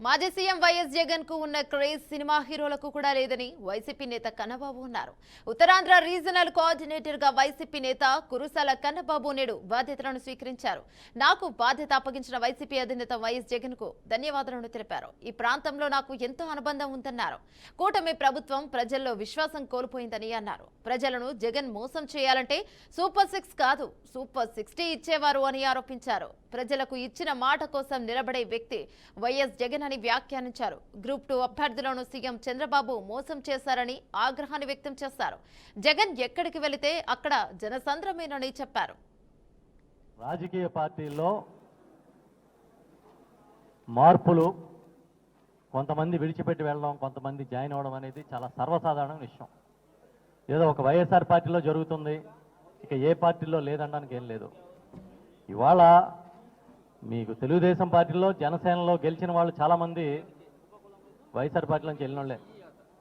మాజీ CM YS Jagan కు ఉన్న క్రేజ్ సినిమా హీరోలకు కూడా లేదని వైసీపీ నేత కన్నబాబు అన్నారు. ఉత్తరాంధ్ర రీజనల్ కోఆర్డినేటర్ గా వైసీపీ నేత కురుసాల కన్నబాబు నేడు బాధ్యతలను స్వీకరించారు. నాకు బాధ్యత అప్పగించిన వైసీపీ అధినేత వైఎస్ జగన్ కు ధన్యవాదాలను తెలిపారు. ఈ ప్రాంతంలో నాకు ఎంతో అనుబంధం ఉందన్నారు. కూటమి ప్రభుత్వం ప్రజల్లో విశ్వాసం కోల్పోయిందని అన్నారు. ప్రజలను జగన్ మోసం చేయాలంటే సూపర్ 6 కాదు సూపర్ 60 ఇచ్చేవారు అని ఆరోపించారు. ప్రజలకు ఇచ్చిన మాట కోసం నిలబడే వ్యక్తి వైఎస్ జగన్ అని వ్యాఖ్యానించారు. గ్రూప్ 2 అభ్యర్థులను సీఎం చంద్రబాబు మోసం చేశారని ఆగ్రహాన్ని వ్యక్తం చేశారు. జగన్ ఎక్కడికి వెళితే అక్కడ జనసంద్రమేనని చెప్పారు. రాజకీయ పార్టీల్లో మార్పులు కొంతమంది విడిచిపెట్టి వెళ్ళడం, కొంతమంది జాయిన్ అవ్వడం అనేది చాలా సర్వసాధారణ విషయం. ఏదో ఒక వైఎస్ఆర్ పార్టీలో జరుగుతుంది, ఇక ఏ పార్టీలో లేదనడానికి ఏం లేదు. ఇవాళ మీకు తెలుగుదేశం పార్టీలో, జనసేనలో గెలిచిన వాళ్ళు చాలామంది వైఎస్ఆర్ పార్టీలో నుంచి వెళ్ళిన వాళ్ళే.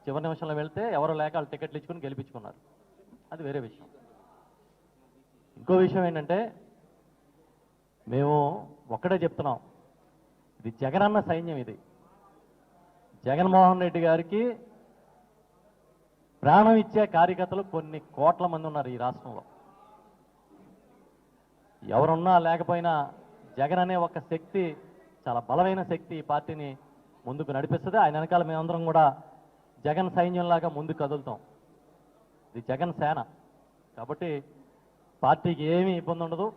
చివరి నిమిషంలో వెళ్తే ఎవరో లేక వాళ్ళు టికెట్లు ఇచ్చుకుని గెలిపించుకున్నారు. అది వేరే విషయం. ఇంకో విషయం ఏంటంటే, మేము ఒక్కడే చెప్తున్నాం, ఇది జగనన్న సైన్యం. ఇది జగన్మోహన్ రెడ్డి గారికి ప్రాణం ఇచ్చే కార్యకర్తలు కొన్ని కోట్ల మంది ఉన్నారు ఈ రాష్ట్రంలో. ఎవరున్నా లేకపోయినా జగన్ అనే ఒక శక్తి, చాలా బలమైన శక్తి ఈ పార్టీని ముందుకు నడిపిస్తుంది. ఆయన వెనకాల మేమందరం కూడా జగన్ సైన్యంలాగా ముందుకు కదులుతాం. ఇది జగన్ సేన కాబట్టి పార్టీకి ఏమీ ఇబ్బంది ఉండదు.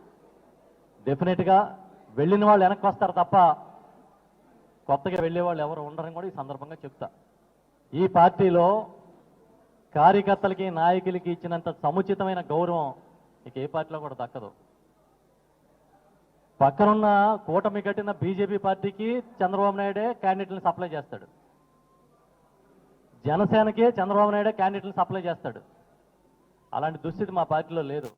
డెఫినెట్గా వెళ్ళిన వాళ్ళు వెనక్కి వస్తారు తప్ప కొత్తగా వెళ్ళే వాళ్ళు ఎవరు ఉండరని కూడా ఈ సందర్భంగా చెప్తా. ఈ పార్టీలో కార్యకర్తలకి, నాయకులకి ఇచ్చినంత సముచితమైన గౌరవం ఇక ఏ పార్టీలో కూడా దక్కదు. పక్కనున్న కూటమి కట్టిన బీజేపీ పార్టీకి చంద్రబాబు నాయుడే క్యాండిడేట్లను సప్లై చేస్తాడు. జనసేనకి చంద్రబాబు నాయుడే క్యాండిడేట్లను సప్లై చేస్తాడు. అలాంటి దుస్థితి మా పార్టీలో లేదు.